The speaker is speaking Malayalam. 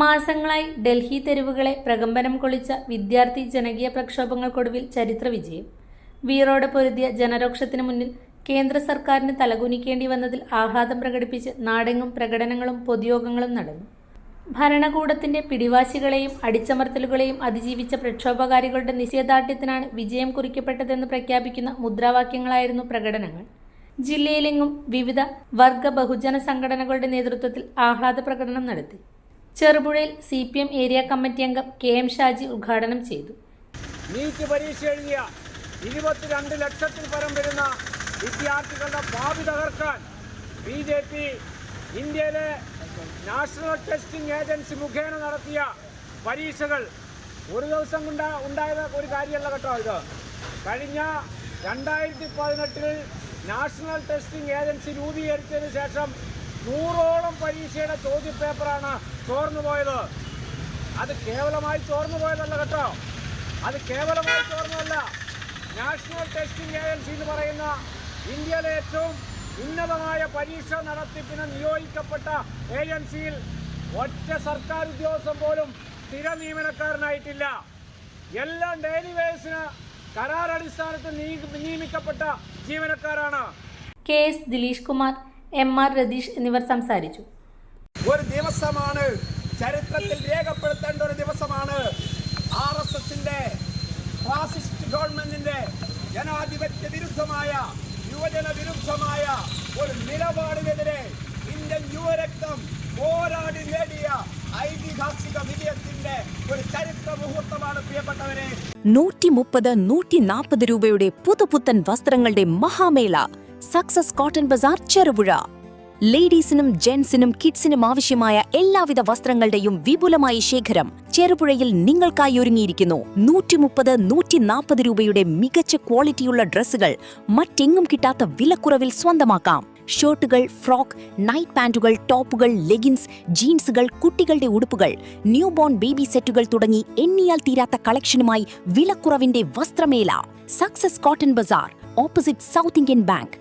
മാസങ്ങളായി ഡൽഹി തെരുവുകളെ പ്രകമ്പനം കൊള്ളിച്ച വിദ്യാർത്ഥി ജനകീയ പ്രക്ഷോഭങ്ങൾക്കൊടുവിൽ ചരിത്ര വിജയം. വീറോടെ പൊരുതിയ ജനരോക്ഷത്തിനു മുന്നിൽ കേന്ദ്ര സർക്കാരിന് തലകുനിക്കേണ്ടി വന്നതിൽ ആഹ്ലാദം പ്രകടിപ്പിച്ച് നാടെങ്ങും പ്രകടനങ്ങളും പൊതുയോഗങ്ങളും നടന്നു. ഭരണകൂടത്തിന്റെ പിടിവാശികളെയും അടിച്ചമർത്തലുകളെയും അതിജീവിച്ച പ്രക്ഷോഭകാരികളുടെ നിശ്ചയദാർഢ്യത്തിനാണ് വിജയം കുറിക്കപ്പെട്ടതെന്ന് പ്രഖ്യാപിക്കുന്ന മുദ്രാവാക്യങ്ങളായിരുന്നു പ്രകടനങ്ങൾ. ജില്ലയിലെങ്ങും വിവിധ വർഗ ബഹുജന സംഘടനകളുടെ നേതൃത്വത്തിൽ ആഹ്ലാദ പ്രകടനം നടത്തി. ചെറുപുഴയിൽ CPM ഏരിയ കമ്മിറ്റി അംഗം KM ഷാജി ഉദ്ഘാടനം ചെയ്തു. നീറ്റ് പരീക്ഷ എഴുതിയ 22 ലക്ഷത്തിൽ പരം വരുന്ന വിദ്യാർത്ഥികളുടെ ഭാവി തകർക്കാൻ BJP ഇന്ത്യയിലെ നാഷണൽ ടെസ്റ്റിംഗ് ഏജൻസി മുഖേന നടത്തിയ പരീക്ഷകൾ ഒരു ദിവസം ഉണ്ടായ ഒരു കാര്യമല്ല കേട്ടോ. ഇത് കഴിഞ്ഞ 2018 നാഷണൽ ടെസ്റ്റിംഗ് ഏജൻസി രൂപീകരിച്ചതിന് ശേഷം 100ഓളം പരീക്ഷയുടെ ചോദ്യപേപ്പറാണ് ചോർന്നു പോയത്. അത് കേവലമായി ചോർന്നു പോയതല്ല കേട്ടോ, അത് കേവലമായി ചോർന്നതല്ല. നാഷണൽ ടെസ്റ്റിംഗ് ഏജൻസി എന്ന് പറയുന്ന ഇന്ത്യയിലെ ഏറ്റവും ഉന്നതമായ പരീക്ഷ നടത്തിപ്പിന് നിയോഗിക്കപ്പെട്ട ഏജൻസിയിൽ ഒറ്റ സർക്കാർ ഉദ്യോഗസ്ഥൻ പോലും സ്ഥിര നിയമനക്കാരനായിട്ടില്ല. എല്ലാം ഡെയിലി വേസിന് കരാറടിസ്ഥാനത്തിൽ നിയമിക്കപ്പെട്ട ജീവനക്കാരാണ്. KS ദിലീഷ് കുമാർ, MR രതീഷ് എന്നിവർ സംസാരിച്ചു. ഒരു ദിവസമാണ്, ചരിത്രത്തിൽ രേഖപ്പെടുത്തേണ്ട ഒരു ദിവസമാണ്. RSSന്റെ ഫാസിസ്റ്റ് ഗവൺമെന്റിന്റെ ജനാധിപത്യ വിരുദ്ധമായ യുവജന വിരുദ്ധമായ ഒരു നിലപാടിനെതിരെ ഇന്ത്യൻ യുവരക്തം പോരാടി നേടിയ ഐതിഹാസിക വിജയത്തിന്റെ ഒരു ചരിത്ര മുഹൂർത്തമാണ് പ്രിയപ്പെട്ടവരെ. 130-140 രൂപയുടെ പുതുപുത്തൻ വസ്ത്രങ്ങളുടെ മഹാമേള സക്സസ് കോട്ടൺ ബസാർ ചെറുപുഴ. ലേഡീസിനും ജെന്റ്സിനും കിഡ്സിനും ആവശ്യമായ എല്ലാവിധ വസ്ത്രങ്ങളുടെയും വിപുലമായ ശേഖരം ചെറുപുഴയിൽ നിങ്ങൾക്കായി ഒരുങ്ങിയിരിക്കുന്നു. 130-140 രൂപയുടെ മികച്ച ക്വാളിറ്റിയുള്ള ഡ്രസ്സുകൾ മറ്റെങ്ങും കിട്ടാത്ത വിലക്കുറവിൽ സ്വന്തമാക്കാം. ഷർട്ടുകൾ, ഫ്രോക്ക്, നൈറ്റ് പാന്റുകൾ, ടോപ്പുകൾ, ലെഗിൻസ്, ജീൻസുകൾ, കുട്ടികളുടെ ഉടുപ്പുകൾ, ന്യൂ ബോൺ ബേബി സെറ്റുകൾ തുടങ്ങി എണ്ണിയാൽ തീരാത്ത കളക്ഷനുമായി വിലക്കുറവിന്റെ വസ്ത്രമേള success cotton bazaar, opposite South Indian bank,